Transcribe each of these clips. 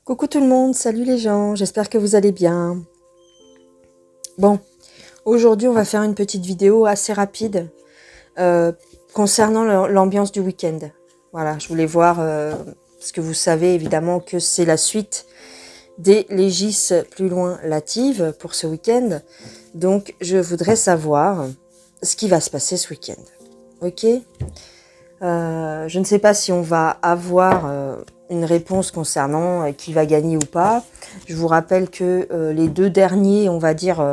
Coucou tout le monde, salut les gens, j'espère que vous allez bien. Bon, aujourd'hui on va faire une petite vidéo assez rapide euh, concernant l'ambiance du week-end. Voilà, je voulais voir, parce que vous savez évidemment que c'est la suite des Légis plus loin Latives pour ce week-end. Donc je voudrais savoir ce qui va se passer ce week-end. Ok. Je ne sais pas si on va avoir une réponse concernant qui va gagner ou pas. Je vous rappelle que les deux derniers, on va dire,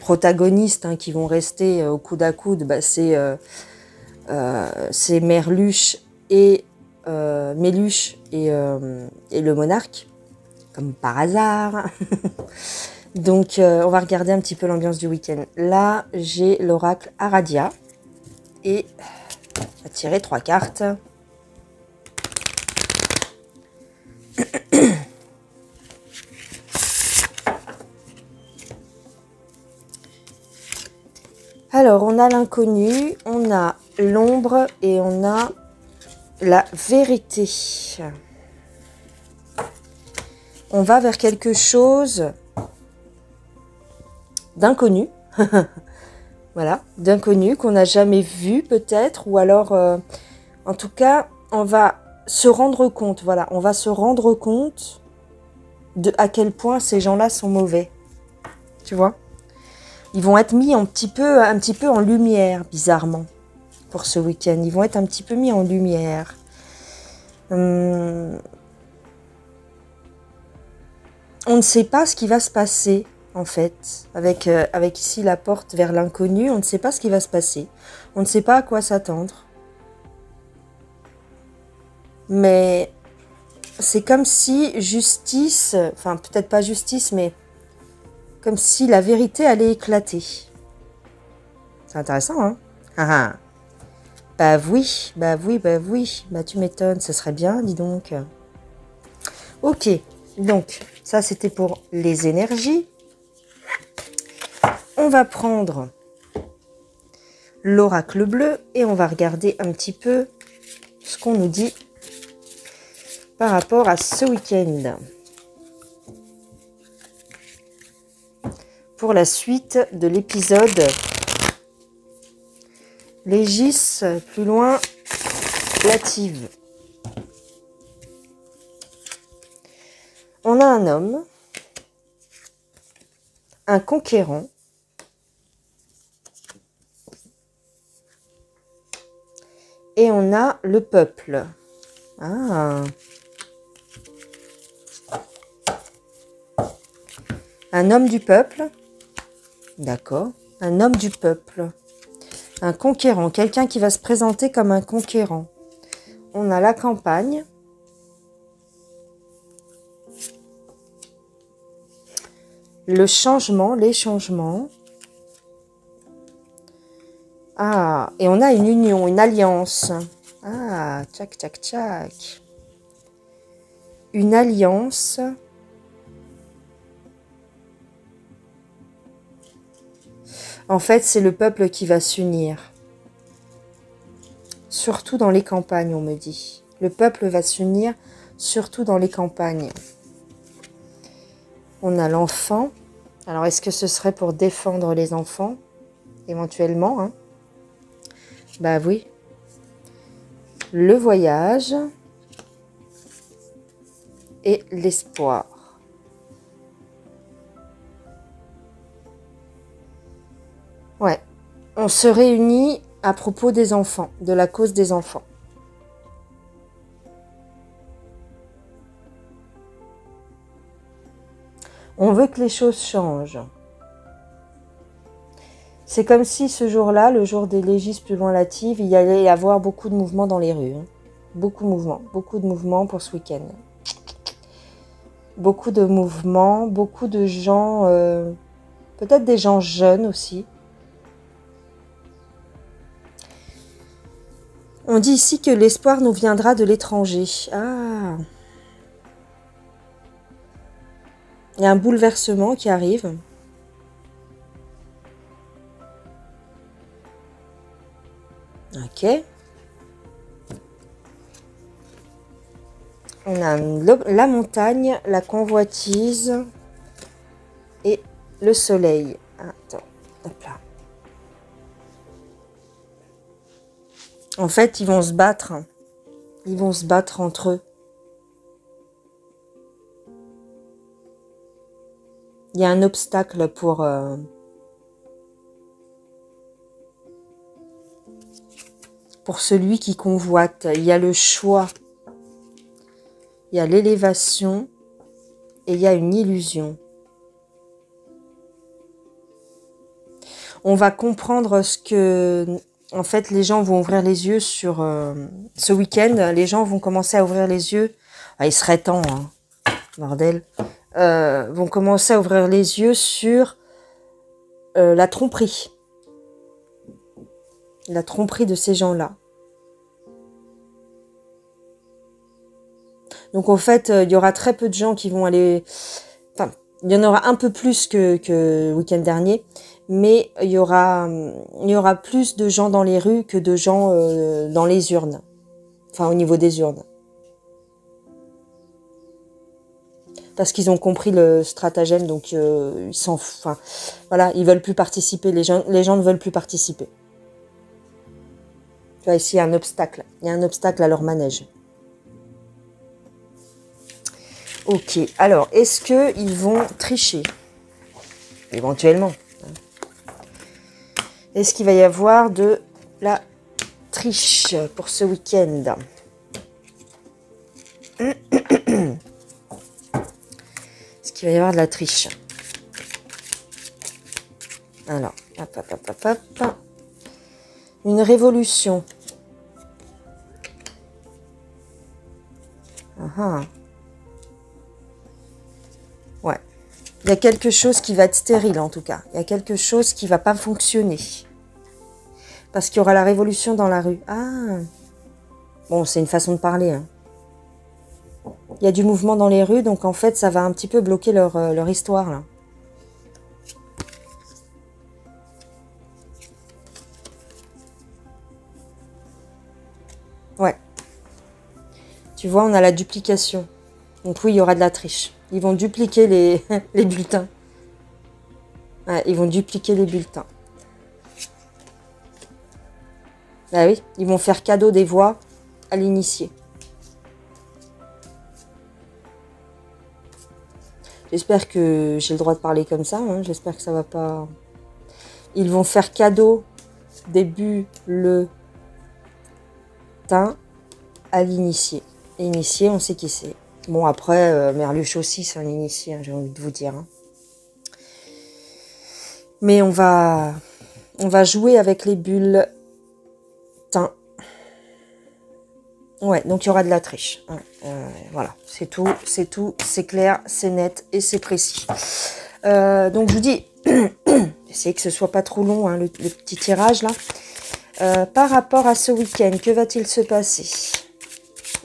protagonistes qui vont rester au coude à coude, c'est Merluche et Méluche et le Monarque, comme par hasard. Donc on va regarder un petit peu l'ambiance du week-end. Là, j'ai l'oracle Aradia et on va tirer 3 cartes. Alors, on a l'inconnu, on a l'ombre et on a la vérité. On va vers quelque chose d'inconnu. Voilà, d'inconnu qu'on n'a jamais vu peut-être, ou alors, en tout cas, on va se rendre compte, voilà, on va se rendre compte de à quel point ces gens-là sont mauvais. Tu vois ? Ils vont être mis un petit peu en lumière, bizarrement, pour ce week-end. Ils vont être un petit peu mis en lumière. On ne sait pas ce qui va se passer, en fait, avec ici la porte vers l'inconnu. On ne sait pas ce qui va se passer. On ne sait pas à quoi s'attendre. Mais c'est comme si justice, enfin peut-être pas justice, mais comme si la vérité allait éclater. C'est intéressant, hein? Ah ah. Bah oui, bah oui, bah oui. Bah tu m'étonnes, ce serait bien, dis donc. Ok, donc ça c'était pour les énergies. On va prendre l'oracle bleu et on va regarder un petit peu ce qu'on nous dit par rapport à ce week-end. Pour la suite de l'épisode Légis plus loin Lative. On a un homme, un conquérant, et on a le peuple. Ah. Un homme du peuple. D'accord. Un homme du peuple. Un conquérant. Quelqu'un qui va se présenter comme un conquérant. On a la campagne. Le changement, les changements. Ah, et on a une union, une alliance. Ah, tchac, tchac, tchac. Une alliance. En fait, c'est le peuple qui va s'unir. Surtout dans les campagnes, on me dit. Le peuple va s'unir, surtout dans les campagnes. On a l'enfant. Alors, est-ce que ce serait pour défendre les enfants, éventuellement, hein? Bah oui. Le voyage et l'espoir. Ouais. On se réunit à propos des enfants, de la cause des enfants. On veut que les choses changent. C'est comme si ce jour-là, le jour des Légis plus loin Latives, il y allait y avoir beaucoup de mouvements dans les rues. Beaucoup de mouvements pour ce week-end. Beaucoup de mouvements, beaucoup de gens, peut-être des gens jeunes aussi. On dit ici que l'espoir nous viendra de l'étranger. Ah, il y a un bouleversement qui arrive. Ok. On a la montagne, la convoitise et le soleil. Attends, hop là. En fait, ils vont se battre. Ils vont se battre entre eux. Il y a un obstacle pour celui qui convoite. Il y a le choix. Il y a l'élévation et il y a une illusion. On va comprendre ce que... En fait, les gens vont ouvrir les yeux sur... ce week-end, les gens vont commencer à ouvrir les yeux. Ah, il serait temps, hein, bordel. Vont commencer à ouvrir les yeux sur la tromperie. La tromperie de ces gens-là. Donc, en fait, il y aura très peu de gens qui vont aller... Enfin, il y en aura un peu plus que le week-end dernier. Mais il y aura plus de gens dans les rues que de gens dans les urnes. Enfin, au niveau des urnes. Parce qu'ils ont compris le stratagème, donc ils s'en... Enfin, voilà, ils veulent plus participer. Les gens ne veulent plus participer. Tu vois, ici, il y a un obstacle. Il y a un obstacle à leur manège. Ok, alors, est-ce qu'ils vont tricher? Éventuellement. Est-ce qu'il va y avoir de la triche pour ce week-end? Est-ce qu'il va y avoir de la triche? Alors, hop, hop, hop, hop, hop. Une révolution. Ouais. Il y a quelque chose qui va être stérile, en tout cas. Il y a quelque chose qui ne va pas fonctionner. Parce qu'il y aura la révolution dans la rue. Ah. Bon, c'est une façon de parler. Hein. Il y a du mouvement dans les rues, donc en fait, ça va un petit peu bloquer leur histoire, là. Ouais. Tu vois, on a la duplication. Donc oui, il y aura de la triche. Ils vont dupliquer les bulletins. Ouais, ils vont dupliquer les bulletins. Ah oui, ils vont faire cadeau des voix à l'initié. J'espère que j'ai le droit de parler comme ça. Hein. J'espère que ça va pas... Ils vont faire cadeau des bulletins à l'initié. L'initié, on sait qui c'est. Bon, après, Merluche aussi, c'est un initié, hein, j'ai envie de vous dire. Hein. Mais on va jouer avec les bulletins. Ouais, donc il y aura de la triche. Voilà, c'est tout, c'est clair, c'est net et c'est précis. Donc je vous dis, j'essaie que ce soit pas trop long, hein, le petit tirage là. Par rapport à ce week-end, que va-t-il se passer?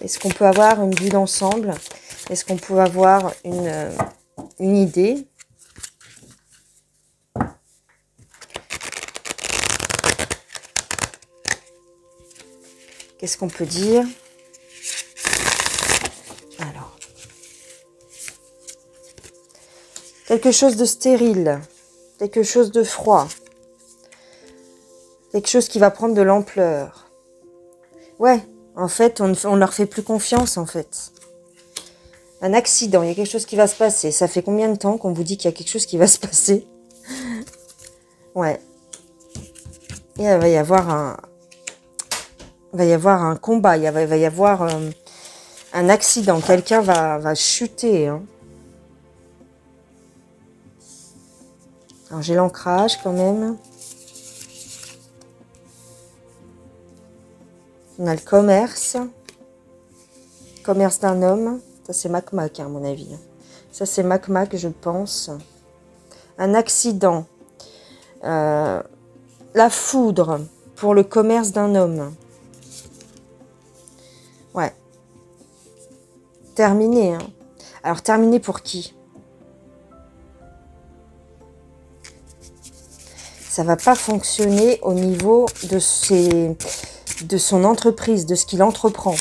Est-ce qu'on peut avoir une vue d'ensemble? Est-ce qu'on peut avoir une idée? Qu'est-ce qu'on peut dire? Alors, quelque chose de stérile, quelque chose de froid, quelque chose qui va prendre de l'ampleur. Ouais, en fait, on leur fait plus confiance, en fait. Un accident, il y a quelque chose qui va se passer. Ça fait combien de temps qu'on vous dit qu'il y a quelque chose qui va se passer? Ouais. Et il va y avoir un combat, il va y avoir un accident. Quelqu'un va chuter. Hein. Alors, j'ai l'ancrage quand même. On a le commerce. Commerce d'un homme. Ça, c'est Mac-Mac, hein, à mon avis. Ça, c'est Mac-Mac, je pense. Un accident. La foudre pour le commerce d'un homme. Ouais. Terminé. Hein. Alors, terminé pour qui? Ça va pas fonctionner au niveau de son entreprise, de ce qu'il entreprend.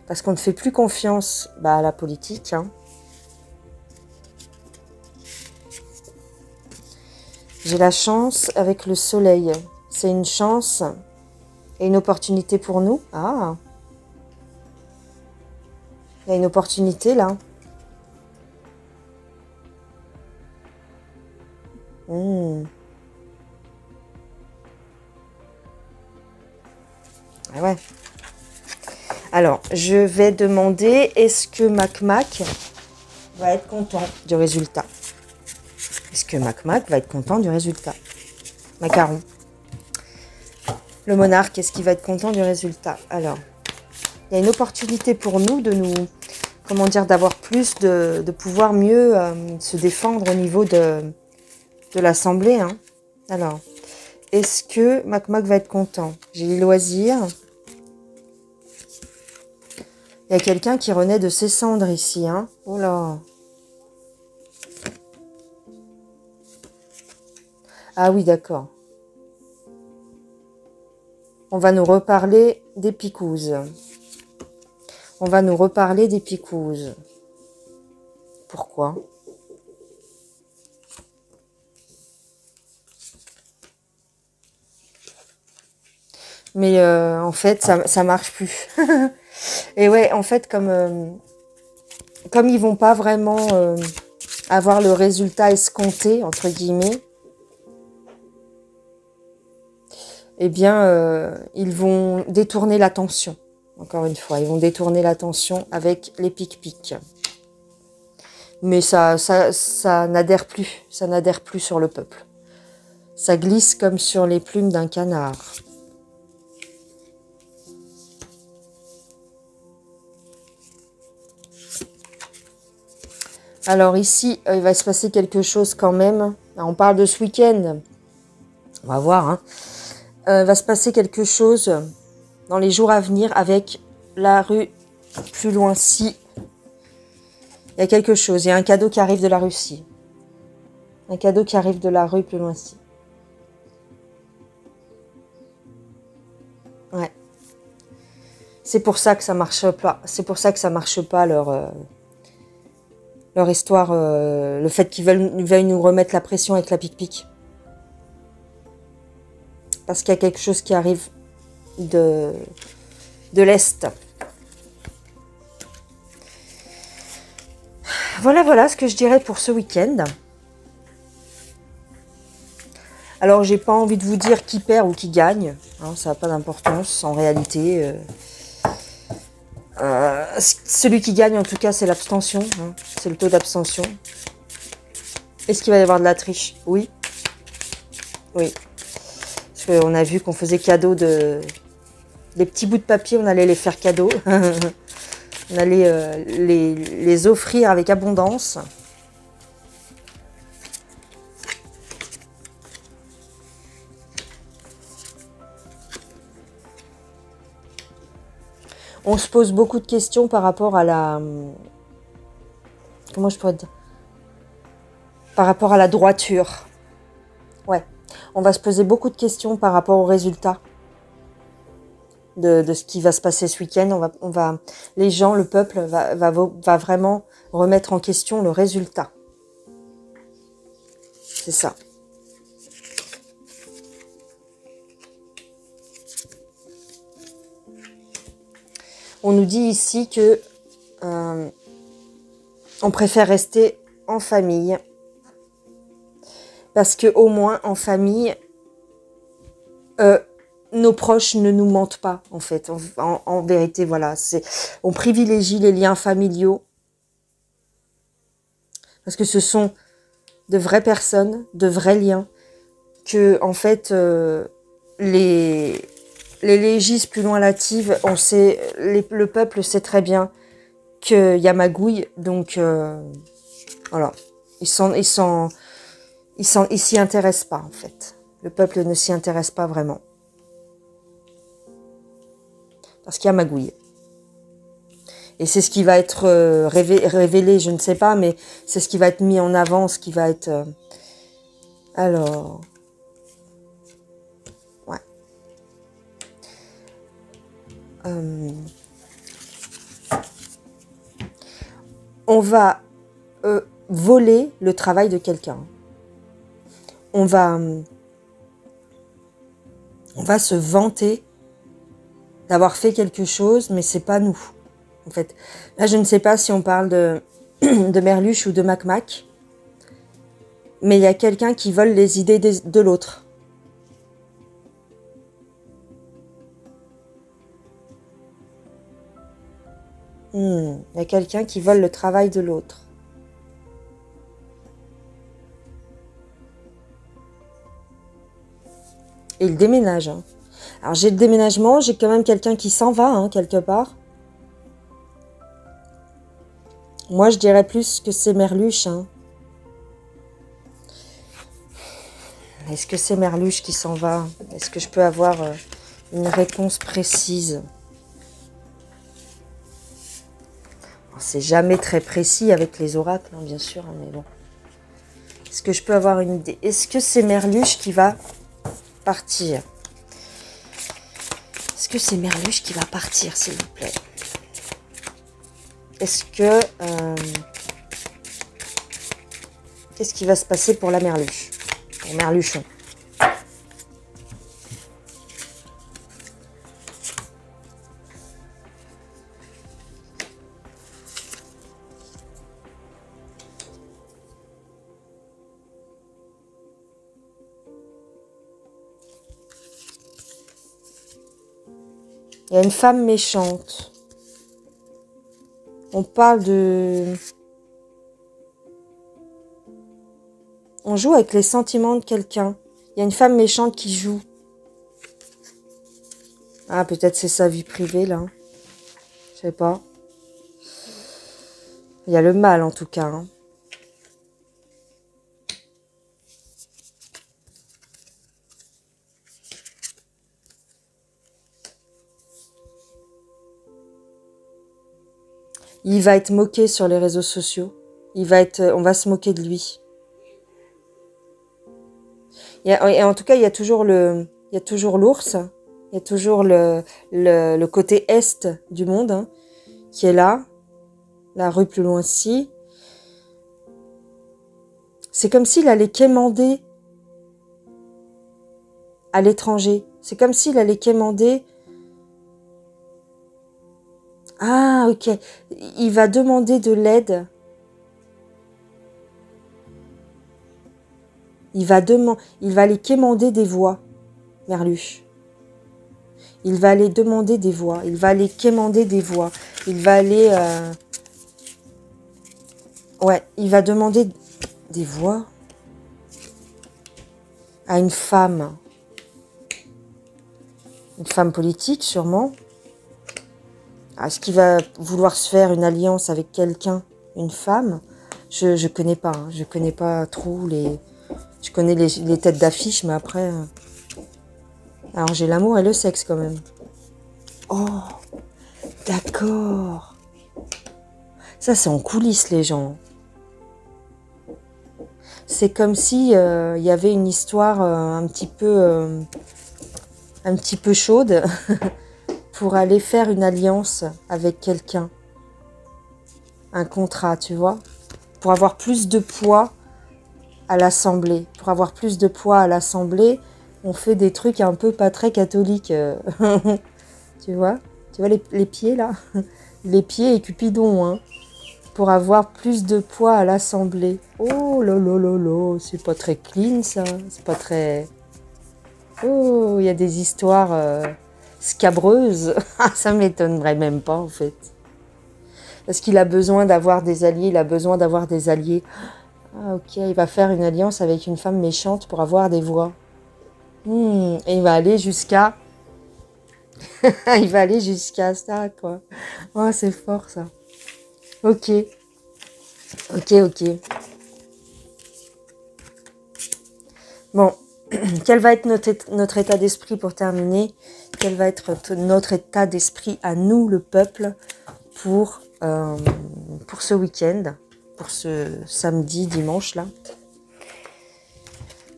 Parce qu'on ne fait plus confiance à la politique. Hein. J'ai la chance avec le soleil. C'est une chance et une opportunité pour nous. Ah, il y a une opportunité là. Ah ouais. Alors, je vais demander, est-ce que Mac va être content du résultat? Est-ce que Mac va être content du résultat? Macaron. Le monarque, est-ce qu'il va être content du résultat? Alors, il y a une opportunité pour nous de nous, comment dire, d'avoir plus de pouvoir mieux se défendre au niveau de l'Assemblée. Hein. Alors, est-ce que Mac va être content? J'ai les loisirs. Il y a quelqu'un qui renaît de ses cendres ici. Hein. Oh là. Ah oui, d'accord. On va nous reparler des picouzes. On va nous reparler des picouzes. Pourquoi? Mais en fait, ça marche plus. Et ouais, en fait, comme ils vont pas vraiment avoir le résultat escompté, entre guillemets, eh bien, ils vont détourner l'attention. Encore une fois, ils vont détourner l'attention avec les pic-pics. Mais ça n'adhère plus. Ça n'adhère plus sur le peuple. Ça glisse comme sur les plumes d'un canard. Alors ici, il va se passer quelque chose quand même. On parle de ce week-end. On va voir. Hein. Il va se passer quelque chose dans les jours à venir avec la rue plus loin-ci. Il y a quelque chose. Il y a un cadeau qui arrive de la Russie. Un cadeau qui arrive de la rue plus loin-ci. Ouais. C'est pour ça que ça marche pas. C'est pour ça que ça marche pas leur histoire. Le fait qu'ils veuillent nous remettre la pression avec la pic-pic. Parce qu'il y a quelque chose qui arrive de l'Est. Voilà ce que je dirais pour ce week-end. Alors, j'ai pas envie de vous dire qui perd ou qui gagne. Hein, ça n'a pas d'importance en réalité. Celui qui gagne, en tout cas, c'est l'abstention. Hein, c'est le taux d'abstention. Est-ce qu'il va y avoir de la triche? Oui. Oui. Parce qu'on a vu qu'on faisait cadeau de... Les petits bouts de papier, on allait les faire cadeau. On allait les offrir avec abondance. On se pose beaucoup de questions par rapport à la... Comment je pourrais dire? Par rapport à la droiture. Ouais. On va se poser beaucoup de questions par rapport aux résultats de ce qui va se passer ce week-end. Les gens, le peuple va vraiment remettre en question le résultat. C'est ça. On nous dit ici que on préfère rester en famille parce que au moins en famille, nos proches ne nous mentent pas en fait. En vérité, voilà, on privilégie les liens familiaux parce que ce sont de vraies personnes, de vrais liens que en fait les légistes plus loin latives, on sait, le peuple sait très bien qu'il y a magouille, donc voilà, ils s'y intéressent pas en fait. Le peuple ne s'y intéresse pas vraiment parce qu'il y a magouille. Et c'est ce qui va être révélé, je ne sais pas, mais c'est ce qui va être mis en avant, ce qui va être... Alors... Ouais. on va voler le travail de quelqu'un. On va se vanter d'avoir fait quelque chose, mais c'est pas nous. En fait, là, je ne sais pas si on parle de, de Merluche ou de Mac Mac, mais il y a quelqu'un qui vole les idées de l'autre. Il y a quelqu'un qui vole le travail de l'autre. Et il déménage. Hein. Alors j'ai le déménagement, j'ai quand même quelqu'un qui s'en va, hein, quelque part. Moi, je dirais plus que c'est Merluche. Hein. Est-ce que c'est Merluche qui s'en va? Est-ce que je peux avoir une réponse précise? C'est jamais très précis avec les oracles, hein, bien sûr, hein, mais bon. Est-ce que je peux avoir une idée? Est-ce que c'est Merluche qui va partir? Est-ce que c'est Merluche qui va partir, s'il vous plaît? Est-ce que... qu'est-ce qui va se passer pour la Merluche? Pour Merluchon. Il y a une femme méchante. On parle de... On joue avec les sentiments de quelqu'un. Il y a une femme méchante qui joue. Ah, peut-être c'est sa vie privée, là. Je sais pas. Il y a le mal, en tout cas. Hein. Il va être moqué sur les réseaux sociaux. On va se moquer de lui. Et en tout cas, il y a toujours l'ours. Il y a toujours le côté est du monde, hein, qui est là. La rue plus loin-ci. C'est comme s'il allait quémander à l'étranger. C'est comme s'il allait quémander... Ah, ok. Il va demander de l'aide. Il va aller quémander des voix, Merluche. Il va aller demander des voix. Il va aller quémander des voix. Il va aller... Ouais, il va demander des voix à une femme. Une femme politique, sûrement. Est-ce qu'il va vouloir se faire une alliance avec quelqu'un, une femme? Je connais pas. Hein. Je connais pas trop les... Je connais les têtes d'affiche, mais après... Alors, j'ai l'amour et le sexe, quand même. Oh, d'accord. Ça, c'est en coulisses, les gens. C'est comme si il y avait une histoire un petit peu chaude pour aller faire une alliance avec quelqu'un. Un contrat, tu vois. Pour avoir plus de poids à l'Assemblée. Pour avoir plus de poids à l'Assemblée, on fait des trucs un peu pas très catholiques. Tu vois les pieds, là? Les pieds et Cupidon, hein. Pour avoir plus de poids à l'Assemblée. Oh là là là là, c'est pas très clean, ça. C'est pas très... Oh, il y a des histoires scabreuses. Ça m'étonnerait même pas, en fait. Parce qu'il a besoin d'avoir des alliés, il a besoin d'avoir des alliés. Ah, ok, il va faire une alliance avec une femme méchante pour avoir des voix. Et il va aller jusqu'à... il va aller jusqu'à ça, quoi. Oh, c'est fort, ça. Ok. Ok. Bon. Quel va être notre état d'esprit pour terminer? Quel va être notre état d'esprit à nous, le peuple, pour ce week-end, pour ce samedi, dimanche, là,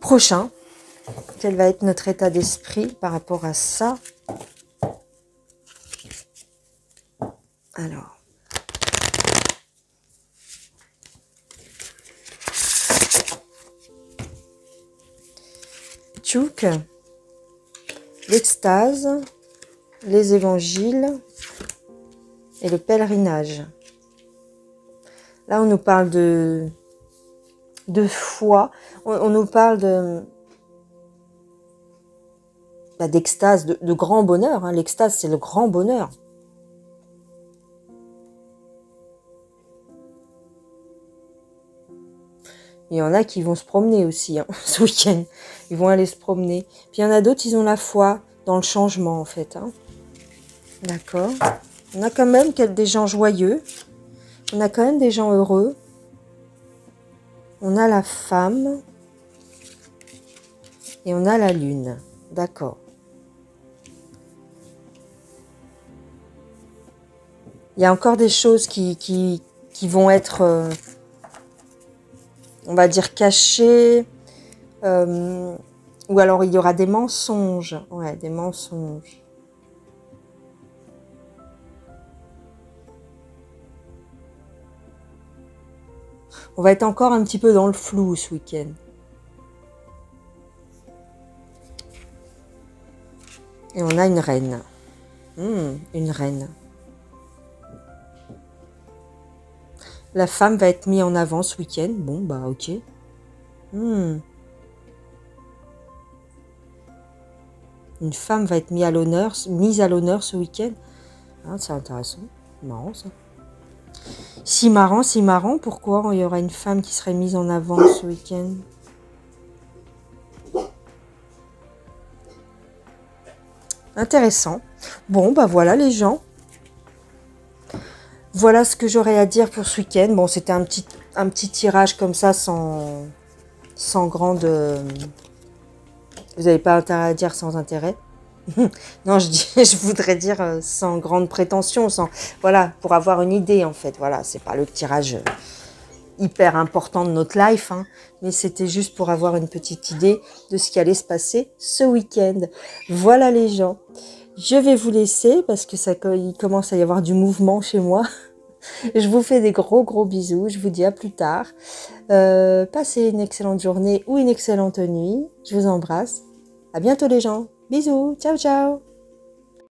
prochain? Quel va être notre état d'esprit par rapport à ça? Alors. Pentateuque, l'extase, les évangiles et le pèlerinage. Là, on nous parle de foi, on nous parle d'extase, de grand bonheur. Hein. L'extase, c'est le grand bonheur. Il y en a qui vont se promener aussi hein, ce week-end. Ils vont aller se promener. Puis il y en a d'autres, ils ont la foi dans le changement en fait. Hein. D'accord. On a quand même des gens joyeux. On a quand même des gens heureux. On a la femme. Et on a la lune. D'accord. Il y a encore des choses qui vont être, on va dire, cachées. Ou alors il y aura des mensonges. Ouais, des mensonges. On va être encore un petit peu dans le flou ce week-end. Et on a une reine. Une reine. La femme va être mise en avant ce week-end. Bon, bah ok. Une femme va être mise à l'honneur ce week-end. Ah, c'est intéressant. Marrant ça. Si marrant. Pourquoi il y aura une femme qui serait mise en avant ce week-end? Intéressant. Bon, bah voilà les gens. Voilà ce que j'aurais à dire pour ce week-end. Bon, c'était un petit tirage comme ça, sans grande... Vous n'avez pas intérêt à dire sans intérêt. Non, je voudrais dire sans grande prétention, voilà, pour avoir une idée en fait. Voilà, c'est pas le tirage hyper important de notre life, hein, mais c'était juste pour avoir une petite idée de ce qui allait se passer ce week-end. Voilà les gens. Je vais vous laisser parce que il commence à y avoir du mouvement chez moi. Je vous fais des gros bisous. Je vous dis à plus tard. Passez une excellente journée ou une excellente nuit. Je vous embrasse. À bientôt les gens. Bisous. Ciao.